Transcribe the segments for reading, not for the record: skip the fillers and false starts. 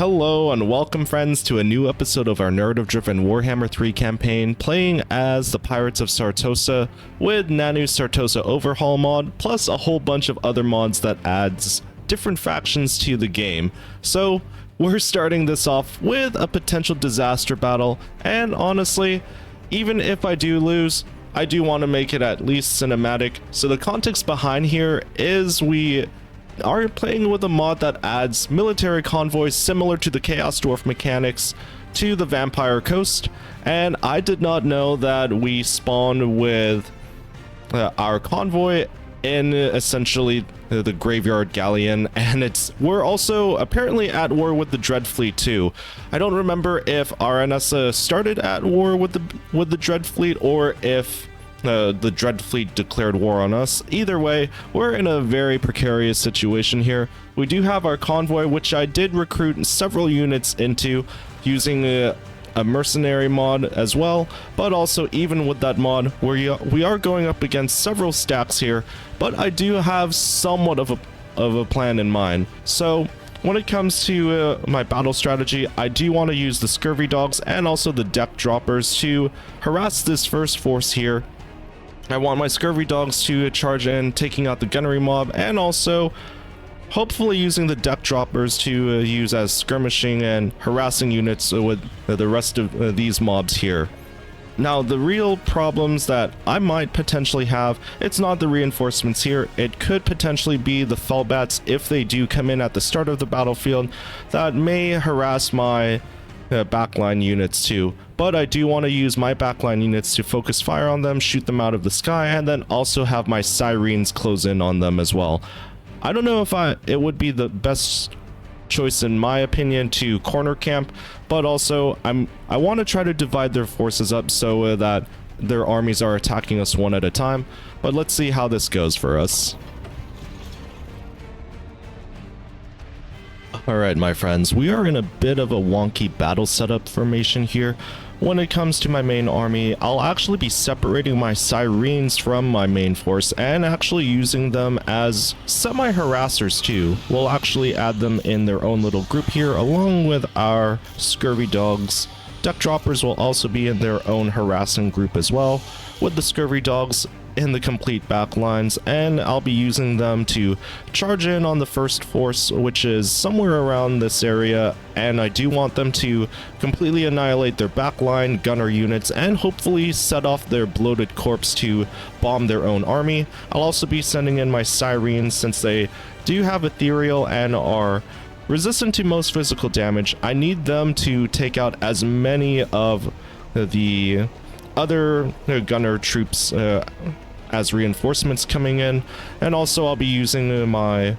Hello and welcome friends to a new episode of our narrative-driven Warhammer 3 campaign, playing as the Pirates of Sartosa with Nanu's Sartosa Overhaul mod, plus a whole bunch of other mods that adds different factions to the game. So we're starting this off with a potential disaster battle, and honestly, even if I do lose, I do want to make it at least cinematic. So the context behind here is we are playing with a mod that adds military convoys similar to the Chaos Dwarf mechanics to the Vampire Coast, and I did not know that we spawn with our convoy in essentially the Graveyard Galleon, and we're also apparently at war with the Dread Fleet too. I don't remember if Aranessa started at war with the Dread Fleet or if the Dread Fleet declared war on us. Either way, we're in a very precarious situation here. We do have our convoy, which I did recruit several units into using a mercenary mod as well, but also even with that mod, we are going up against several stacks here, but I do have somewhat of a plan in mind. So when it comes to my battle strategy, I do want to use the Scurvy Dogs and also the Deck Droppers to harass this first force here. I want my Scurvy Dogs to charge in, taking out the Gunnery mob, and also hopefully using the Deck Droppers to use as skirmishing and harassing units with the rest of these mobs here. Now, the real problems that I might potentially have, it's not the reinforcements here, it could potentially be the Fellbats if they do come in at the start of the battlefield that may harass my backline units too, but I do want to use my backline units to focus fire on them, shoot them out of the sky, and then also have my Sirens close in on them as well. I don't know if it would be the best choice in my opinion to corner camp, but also I want to try to divide their forces up so that their armies are attacking us one at a time, but let's see how this goes for us. Alright my friends, we are in a bit of a wonky battle setup formation here. When it comes to my main army, I'll actually be separating my Sirens from my main force and actually using them as semi-harassers too. We'll actually add them in their own little group here along with our Scurvy Dogs. Deck Droppers will also be in their own harassing group as well, with the Scurvy Dogs in the complete backlines, and I'll be using them to charge in on the first force, which is somewhere around this area, and I do want them to completely annihilate their backline gunner units and hopefully set off their bloated corpse to bomb their own army. I'll also be sending in my Sirens since they do have ethereal and are resistant to most physical damage. I need them to take out as many of the other gunner troops as reinforcements coming in, and also I'll be using my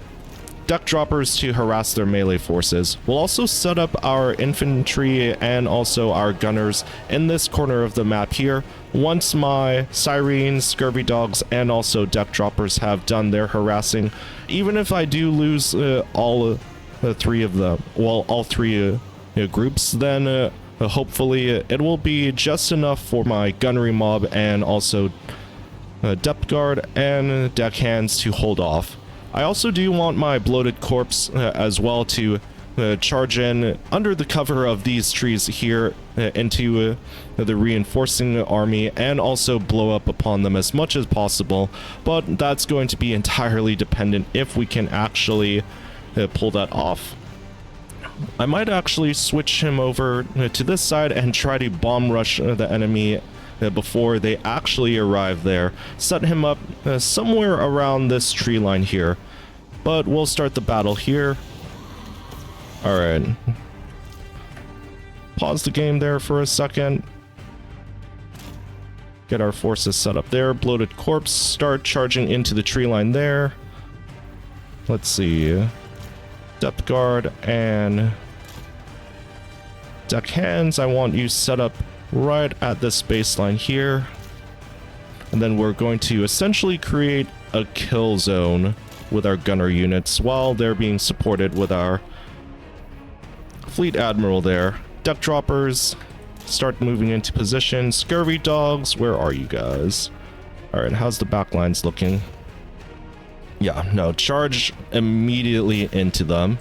Deck Droppers to harass their melee forces. We'll also set up our infantry and also our gunners in this corner of the map here. Once my Sirens, Scurvy Dogs, and also Deck Droppers have done their harassing, even if I do lose all three of them, well, all three groups, then hopefully it will be just enough for my gunnery mob and also depth guard and deckhands to hold off. I also do want my bloated corpse as well to charge in under the cover of these trees here into the reinforcing army and also blow up upon them as much as possible, but that's going to be entirely dependent if we can actually pull that off. I might actually switch him over to this side and try to bomb rush the enemy before they actually arrive there. Set him up somewhere around this tree line here. But we'll start the battle here. Alright. Pause the game there for a second. Get our forces set up there. Bloated corpse, start charging into the tree line there. Let's see. Depth guard and deckhands, I want you set up right at this baseline here, and then we're going to essentially create a kill zone with our gunner units while they're being supported with our fleet admiral there. Deck Droppers, start moving into position. Scurvy Dogs, where are you guys? Alright, how's the backlines looking? Yeah, no, charge immediately into them.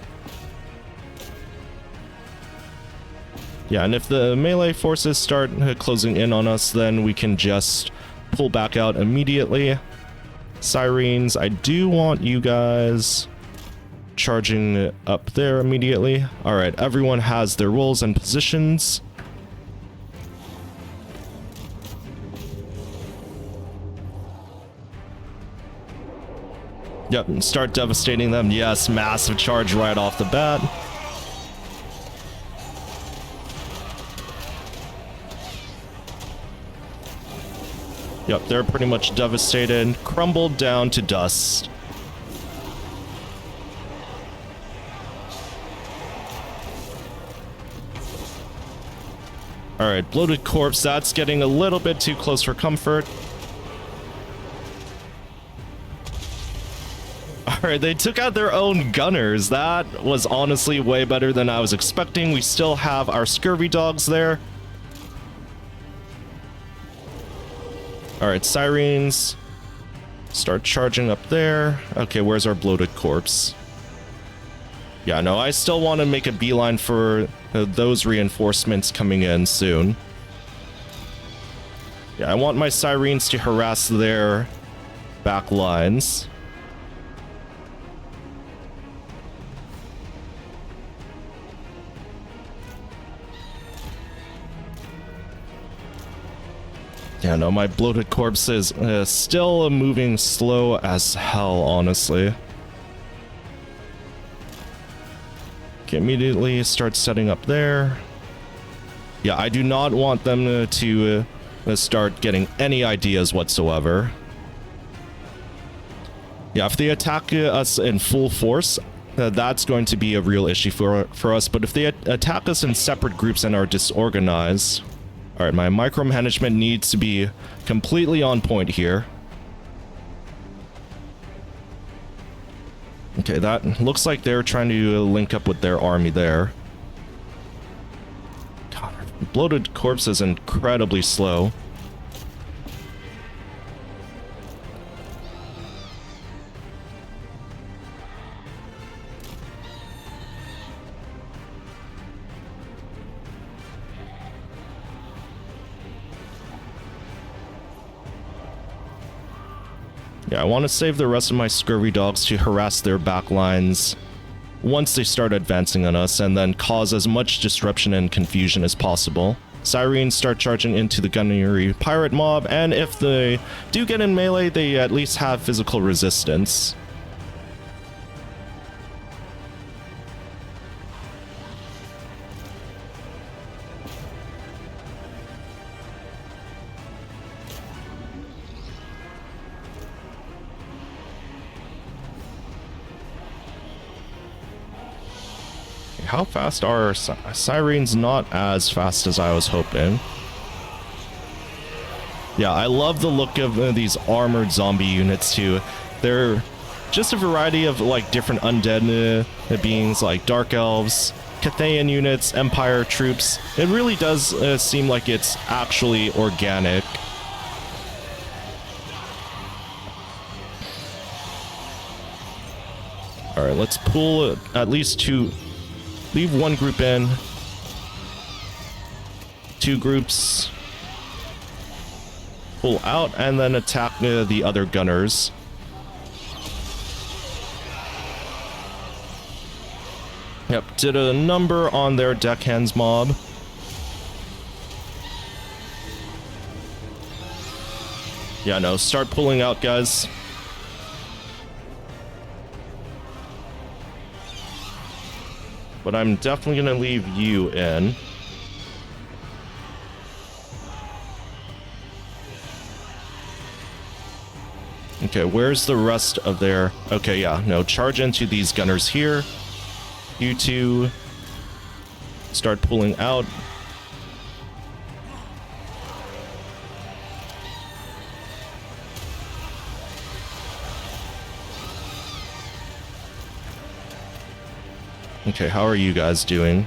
Yeah, and if the melee forces start closing in on us, then we can just pull back out immediately. Sirens, I do want you guys charging up there immediately. Alright, everyone has their roles and positions. Yep, and start devastating them. Yes, massive charge right off the bat. Yep, they're pretty much devastated, crumbled down to dust. Alright, bloated corpse, that's getting a little bit too close for comfort. Alright, they took out their own gunners. That was honestly way better than I was expecting. We still have our scurvy dogs there. Alright, sirens. Start charging up there. Okay, where's our bloated corpse? Yeah, no, I still want to make a beeline for those reinforcements coming in soon. Yeah, I want my sirens to harass their back lines. Yeah, no, my bloated corpse is still moving slow as hell, honestly. Okay, immediately start setting up there. Yeah, I do not want them to start getting any ideas whatsoever. Yeah, if they attack us in full force, that's going to be a real issue for us. But if they attack us in separate groups and are disorganized... Alright, my micromanagement needs to be completely on point here. Okay, that looks like they're trying to link up with their army there. God, bloated corpse is incredibly slow. Yeah, I want to save the rest of my scurvy dogs to harass their backlines once they start advancing on us, and then cause as much disruption and confusion as possible. Sirens start charging into the gunnery pirate mob, and if they do get in melee, they at least have physical resistance. How fast are sirens? Not as fast as I was hoping. Yeah, I love the look of these armored zombie units too. They're just a variety of like different undead beings like dark elves, Cathayan units, Empire troops. It really does seem like it's actually organic. Alright, let's pull at least two. Leave one group in. Two groups. Pull out and then attack the other gunners. Yep, did a number on their deckhands mob. Yeah, no, start pulling out, guys. But I'm definitely going to leave you in. Okay, where's the rest of their... Okay, yeah, no, charge into these gunners here. You two start pulling out. Okay, how are you guys doing?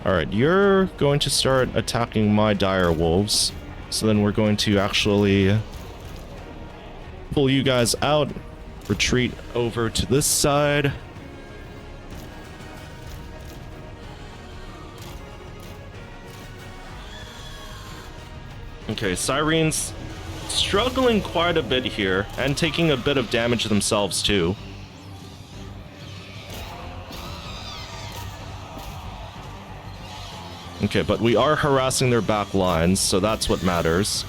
Alright, you're going to start attacking my dire wolves. So then we're going to actually pull you guys out. Retreat over to this side. Okay, Sirens struggling quite a bit here, and taking a bit of damage themselves too. Okay, but we are harassing their back lines, so that's what matters.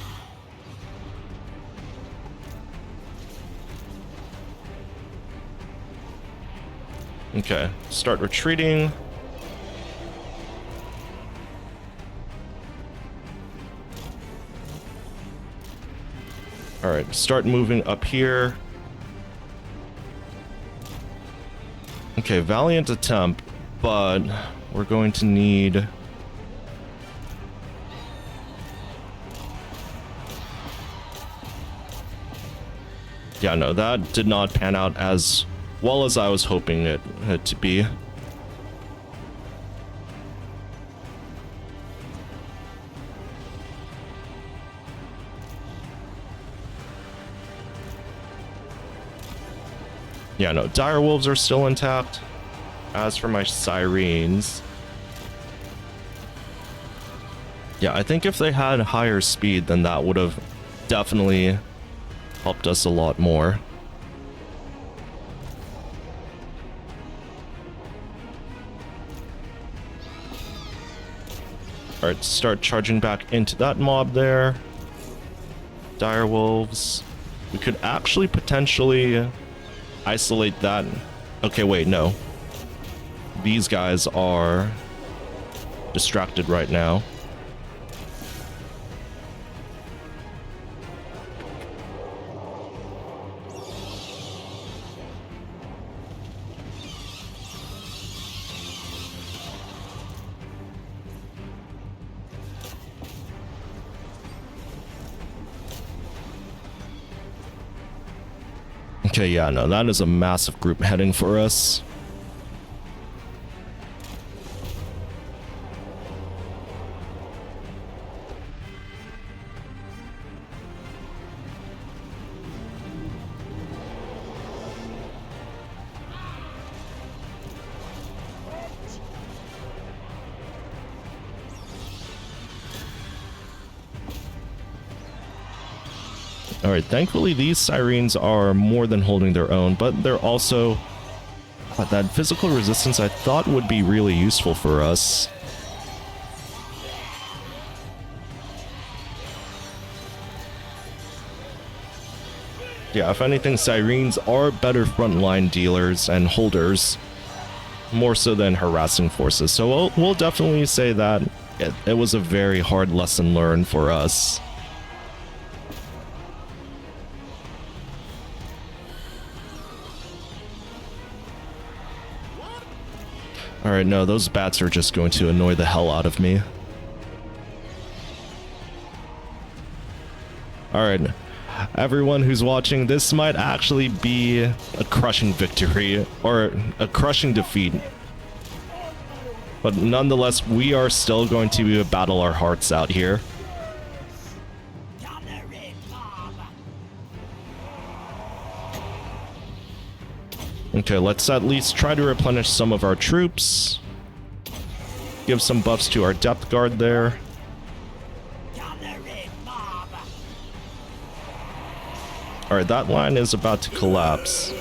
Okay, start retreating. Alright, start moving up here. Okay, valiant attempt, but we're going to need... Yeah, no, that did not pan out as well as I was hoping it to be. Yeah, no, direwolves are still intact. As for my sirens... Yeah, I think if they had higher speed, then that would have definitely helped us a lot more. Alright, start charging back into that mob there. Direwolves. We could actually potentially isolate that. Okay, wait, no. These guys are distracted right now. Okay, yeah, no, that is a massive group heading for us. Alright, thankfully these sirens are more than holding their own, but they're also... that physical resistance I thought would be really useful for us. Yeah, if anything, sirens are better frontline dealers and holders, more so than harassing forces, so we'll definitely say that it was a very hard lesson learned for us. Alright, no, those bats are just going to annoy the hell out of me. Alright, everyone who's watching, this might actually be a crushing victory, or a crushing defeat. But nonetheless, we are still going to battle our hearts out here. Okay, let's at least try to replenish some of our troops. Give some buffs to our depth guard there. Alright, that line is about to collapse.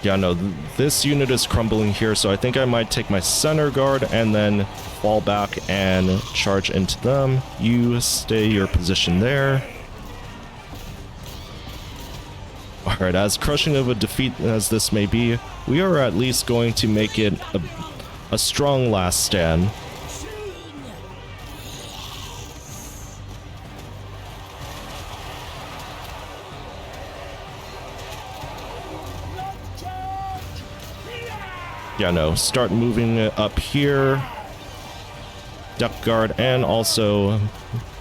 Yeah, no, this unit is crumbling here, so I think I might take my center guard and then fall back and charge into them. You stay your position there. Alright, as crushing of a defeat as this may be, we are at least going to make it a strong last stand. Yeah, no, start moving up here. Depth guard and also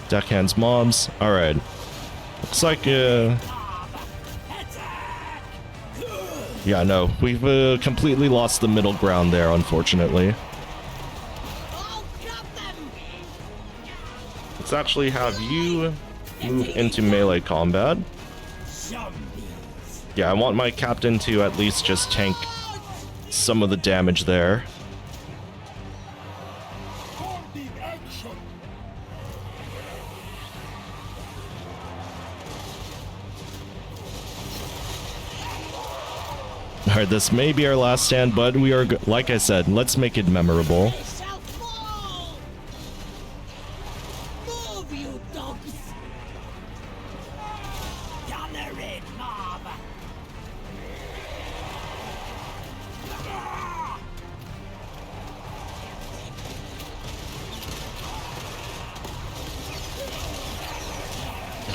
deckhands mobs. Alright. Looks like, yeah, no, we've completely lost the middle ground there, unfortunately. Let's actually have you move into melee combat. Yeah, I want my captain to at least just tank some of the damage there. Alright, this may be our last stand, but we are, like I said, let's make it memorable.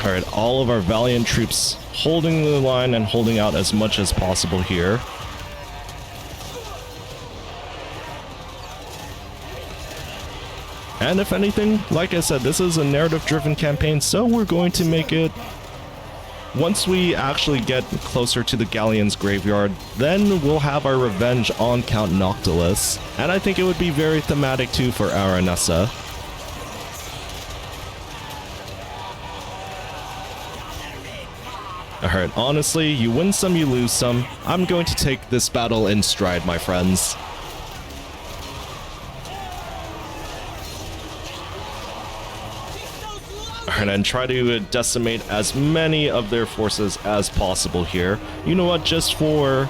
Alright, all of our valiant troops holding the line and holding out as much as possible here. And if anything, like I said, this is a narrative-driven campaign, so we're going to make it... Once we actually get closer to the Galleon's graveyard, then we'll have our revenge on Count Noctilus. And I think it would be very thematic too for Aranessa. Alright, honestly, you win some, you lose some. I'm going to take this battle in stride, my friends. Alright, and try to decimate as many of their forces as possible here. You know what, just for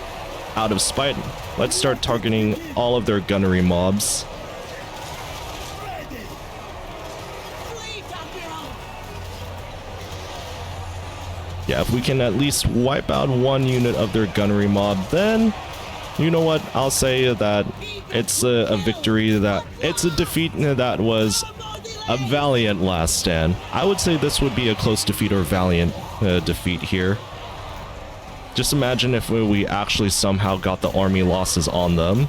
out of spite, let's start targeting all of their gunnery mobs. Yeah, if we can at least wipe out one unit of their gunnery mob, then, you know what, I'll say that it's a victory, that it's a defeat that was a valiant last stand. I would say this would be a close defeat or valiant defeat here. Just imagine if we actually somehow got the army losses on them.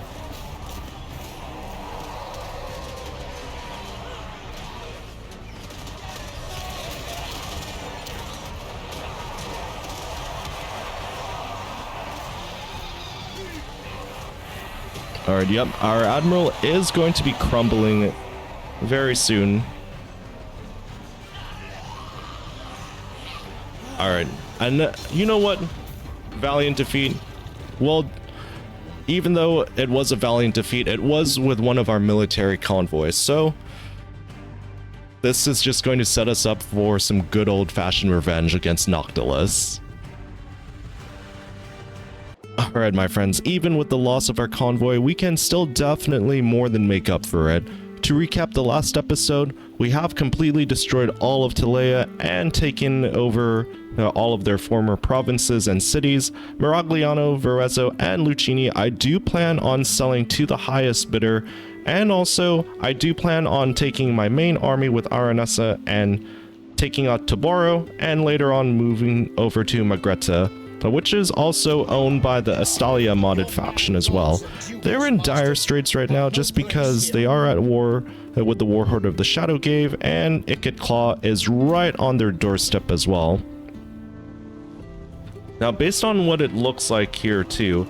Alright, yep, our admiral is going to be crumbling very soon. Alright, and you know what? Valiant defeat. Well, even though it was a valiant defeat, it was with one of our military convoys, so this is just going to set us up for some good old-fashioned revenge against Noctilus. Alright, my friends, even with the loss of our convoy, we can still definitely more than make up for it. To recap the last episode, we have completely destroyed all of Telea and taken over all of their former provinces and cities. Miragliano, Verezzo, and Lucchini I do plan on selling to the highest bidder, and also I do plan on taking my main army with Aranessa and taking out Tobaro, and later on moving over to Magretta, which is also owned by the Estalia modded faction as well. They're in dire straits right now just because they are at war with the Warhorde of the Shadowgave, and Ikit Claw is right on their doorstep as well. Now, based on what it looks like here too,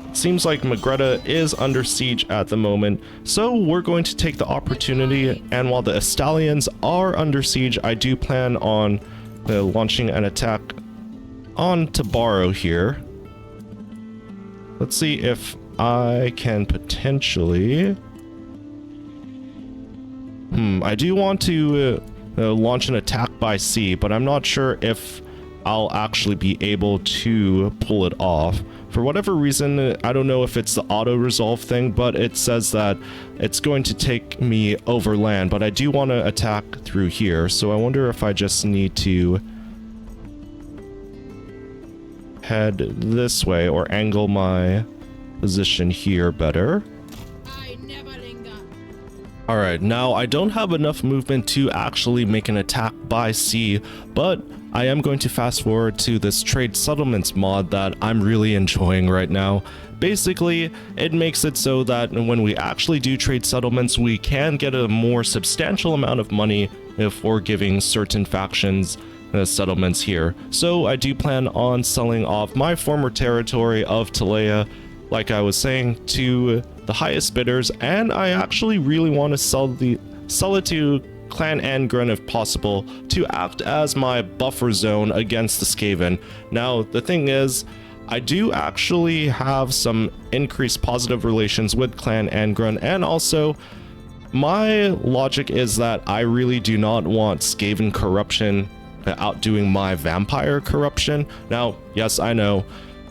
it seems like Magretta is under siege at the moment, so we're going to take the opportunity, and while the Estalians are under siege, I do plan on launching an attack on Tobaro here. Let's see if I can potentially... I do want to launch an attack by sea, but I'm not sure if I'll actually be able to pull it off. For whatever reason, I don't know if it's the auto-resolve thing, but it says that it's going to take me over land, but I do want to attack through here, so I wonder if I just need to head this way or angle my position here better. Alright, now I don't have enough movement to actually make an attack by sea, but I am going to fast forward to this trade settlements mod that I'm really enjoying right now. Basically, it makes it so that when we actually do trade settlements, we can get a more substantial amount of money for giving certain factions settlements here. So I do plan on selling off my former territory of Telea, like I was saying, to the highest bidders, and I actually really want to sell it to Clan Angren if possible to act as my buffer zone against the Skaven. Now, the thing is, I do actually have some increased positive relations with Clan Angren, and also my logic is that I really do not want Skaven corruption outdoing my vampire corruption. Now, yes, I know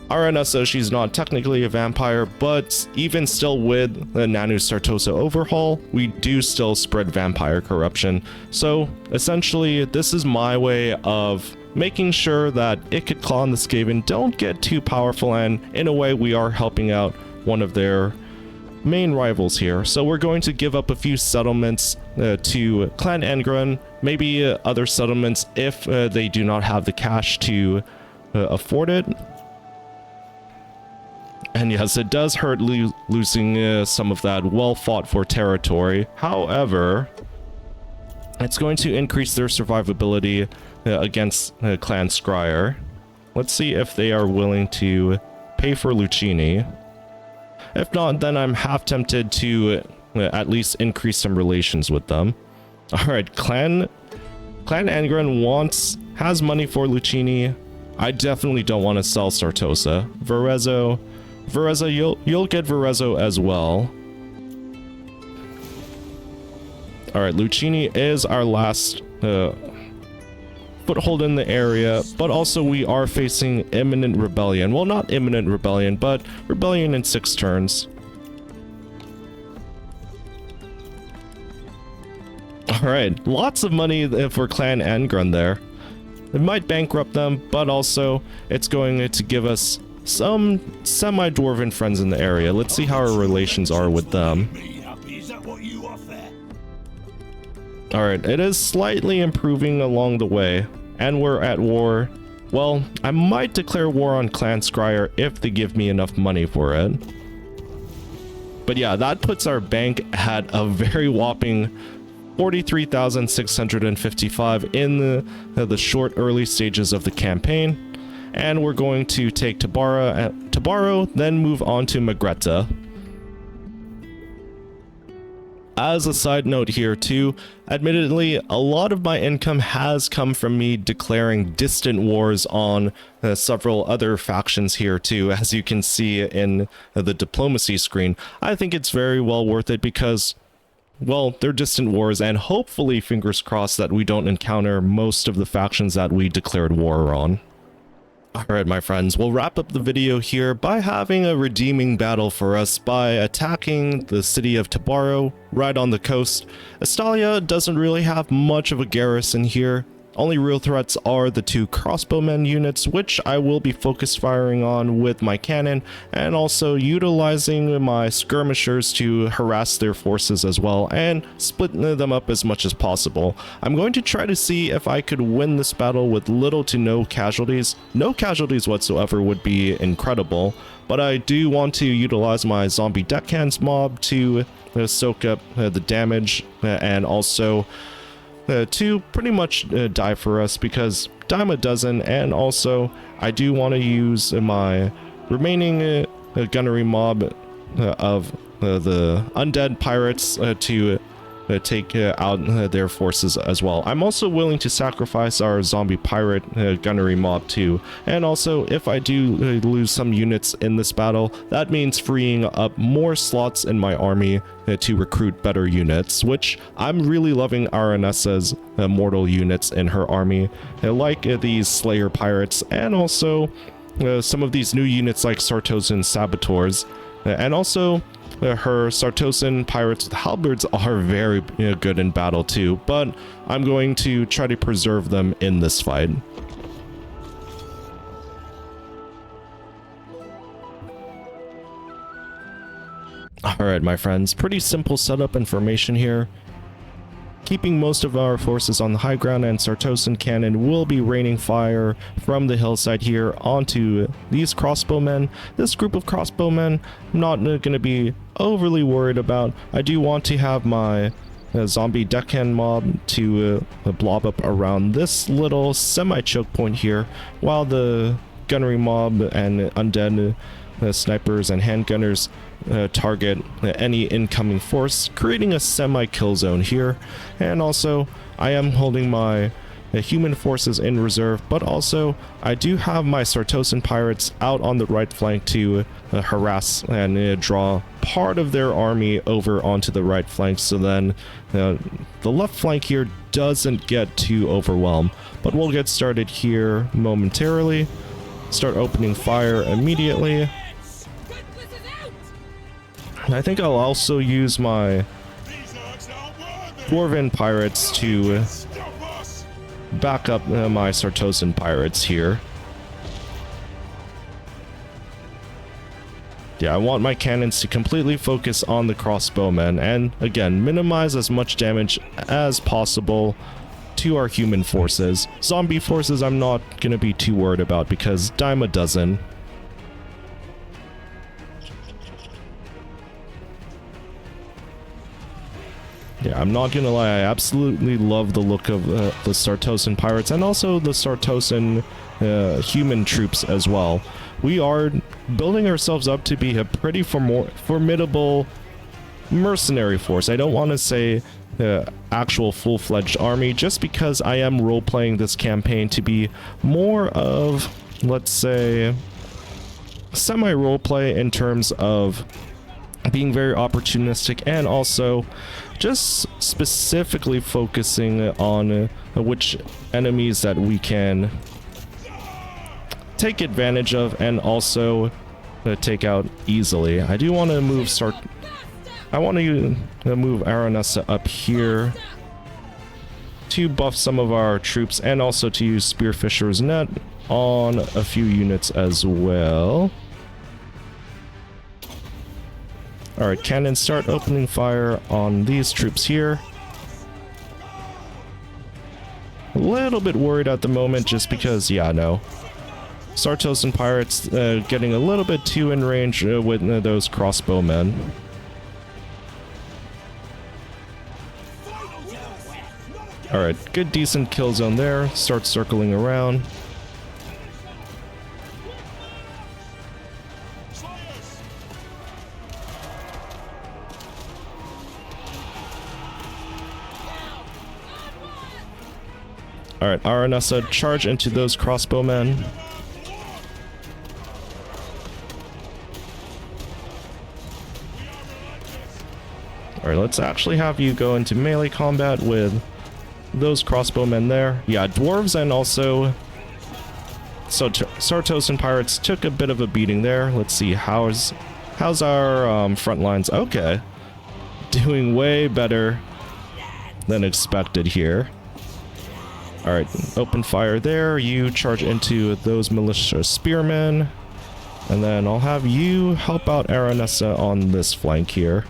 Aranessa, she's not technically a vampire, but even still with the Nanu Sartosa overhaul, we do still spread vampire corruption. So essentially, this is my way of making sure that Ikit Claw and the Skaven don't get too powerful, and in a way we are helping out one of their main rivals here. So we're going to give up a few settlements to Clan Angren, maybe other settlements if they do not have the cash to afford it. And yes, it does hurt losing some of that well-fought for territory. However, it's going to increase their survivability against Clan Scryer. Let's see if they are willing to pay for Lucchini. If not, then I'm half tempted to at least increase some relations with them. Alright, Clan Angren has money for Lucchini. I definitely don't want to sell Sartosa. Verezzo, you'll get Verezzo as well. Alright, Lucchini is our last foothold in the area, but also we are facing imminent rebellion. Well, not imminent rebellion, but rebellion in 6 turns. Alright, lots of money for Clan Angren there. It might bankrupt them, but also it's going to give us some semi-dwarven friends in the area. Let's see how our relations are with them. Alright, it is slightly improving along the way, and we're at war. Well, I might declare war on Clan Scryer if they give me enough money for it. But yeah, that puts our bank at a very whopping 43,655 in the short early stages of the campaign. And we're going to take Tobaro, then move on to Magretta. As a side note here too, admittedly, a lot of my income has come from me declaring distant wars on several other factions here too, as you can see in the diplomacy screen. I think it's very well worth it because, well, they're distant wars, and hopefully, fingers crossed, that we don't encounter most of the factions that we declared war on. Alright, my friends, we'll wrap up the video here by having a redeeming battle for us by attacking the city of Tobaro right on the coast. Estalia doesn't really have much of a garrison here. Only real threats are the 2 crossbowmen units, which I will be focus firing on with my cannon, and also utilizing my skirmishers to harass their forces as well, and split them up as much as possible. I'm going to try to see if I could win this battle with little to no casualties. No casualties whatsoever would be incredible, but I do want to utilize my zombie deckhands mob to soak up the damage, and also to pretty much die for us, because dime a dozen. And also I do want to use my remaining gunnery mob of the undead pirates to take out their forces as well. I'm also willing to sacrifice our zombie pirate gunnery mob too, and also if I do lose some units in this battle, that means freeing up more slots in my army to recruit better units, which I'm really loving Aranessa's mortal units in her army, like these Slayer pirates, and also some of these new units like Sartosan saboteurs, and also her Sartosan pirates with halberds are very good in battle too, but I'm going to try to preserve them in this fight. Alright, my friends, pretty simple setup information here. Keeping most of our forces on the high ground, and Sartosan cannon will be raining fire from the hillside here onto these crossbowmen. This group of crossbowmen I'm not going to be overly worried about. I do want to have my zombie deckhand mob to blob up around this little semi-choke point here, while the gunnery mob and undead snipers and handgunners target any incoming force, creating a semi-kill zone here. And also, I am holding my human forces in reserve, but also I do have my Sartosan pirates out on the right flank to harass and draw part of their army over onto the right flank, so then the left flank here doesn't get too overwhelmed. But we'll get started here momentarily. Start opening fire immediately. I think I'll also use my Dwarven pirates to back up my Sartosan pirates here. Yeah, I want my cannons to completely focus on the crossbowmen and, again, minimize as much damage as possible to our human forces. Zombie forces I'm not going to be too worried about because dime a dozen. Yeah, I'm not gonna lie, I absolutely love the look of the Sartosan pirates and also the Sartosan human troops as well. We are building ourselves up to be a pretty formidable mercenary force. I don't want to say actual full-fledged army, just because I am role-playing this campaign to be more of, let's say, semi-roleplay in terms of being very opportunistic and also just specifically focusing on which enemies that we can take advantage of and also take out easily. I do want to move move Aranessa up here to buff some of our troops and also to use Spearfisher's Net on a few units as well. Alright, cannons, start opening fire on these troops here. A little bit worried at the moment just because, yeah, no. Sartosan pirates getting a little bit too in range with those crossbowmen. Alright, good decent kill zone there. Start circling around. Alright, Aranessa, charge into those crossbowmen. Alright, let's actually have you go into melee combat with those crossbowmen there. Yeah, dwarves and also Sartosan pirates took a bit of a beating there. Let's see, how's our front lines? Okay. Doing way better than expected here. Alright, open fire there. You charge into those militia spearmen. And then I'll have you help out Aranessa on this flank here.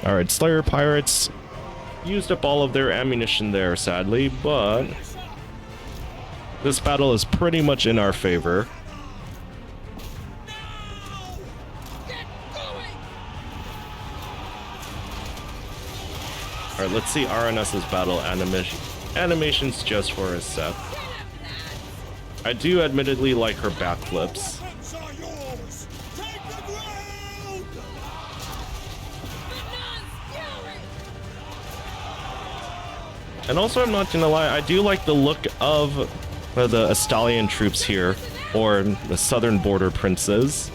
Alright, Slayer Pirates used up all of their ammunition there, sadly, but this battle is pretty much in our favor. Alright, let's see Aranessa's battle animations just for a sec. I do admittedly like her backflips. And also, I'm not gonna lie, I do like the look of the Astalian troops here, or the southern border princes.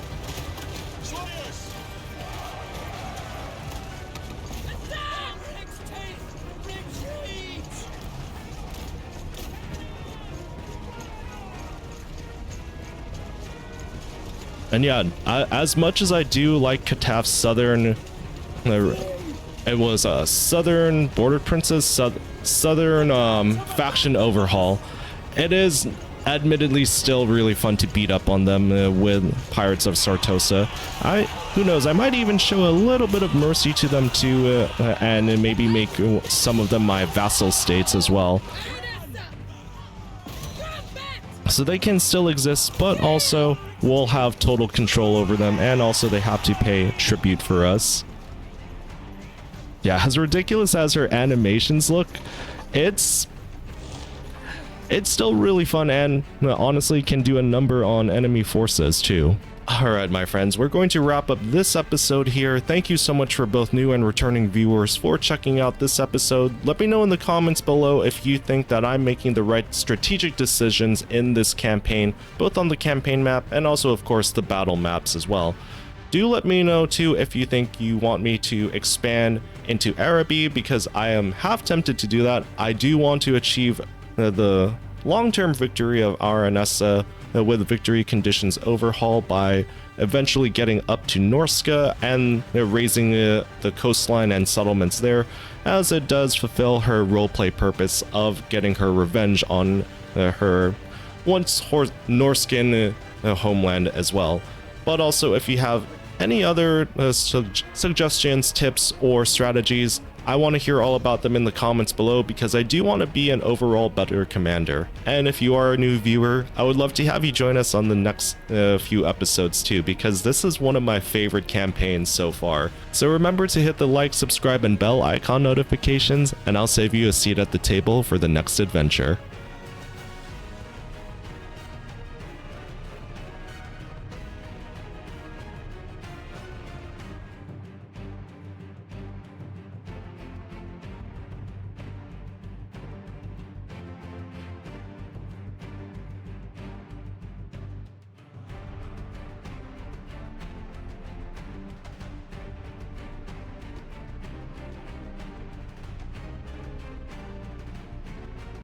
And yeah, as much as I do like Kataf's southern, it was a southern border princess, southern faction overhaul. It is admittedly still really fun to beat up on them with Pirates of Sartosa. Who knows, I might even show a little bit of mercy to them too, and maybe make some of them my vassal states as well. So they can still exist, but also we'll have total control over them, and also they have to pay tribute for us. Yeah, as ridiculous as her animations look, it's still really fun and honestly can do a number on enemy forces too. Alright my friends, we're going to wrap up this episode here. Thank you so much for both new and returning viewers for checking out this episode. Let me know in the comments below if you think that I'm making the right strategic decisions in this campaign, both on the campaign map and also of course the battle maps as well. Do let me know too if you think you want me to expand into Araby, because I am half tempted to do that. I do want to achieve the long-term victory of Aranessa with victory conditions overhaul by eventually getting up to Norsca and raising the coastline and settlements there, as it does fulfill her roleplay purpose of getting her revenge on her once Norscan homeland as well. But also, if you have any other suggestions, tips, or strategies, I want to hear all about them in the comments below, because I do want to be an overall better commander. And if you are a new viewer, I would love to have you join us on the next few episodes too, because this is one of my favorite campaigns so far. So remember to hit the like, subscribe, and bell icon notifications, and I'll save you a seat at the table for the next adventure.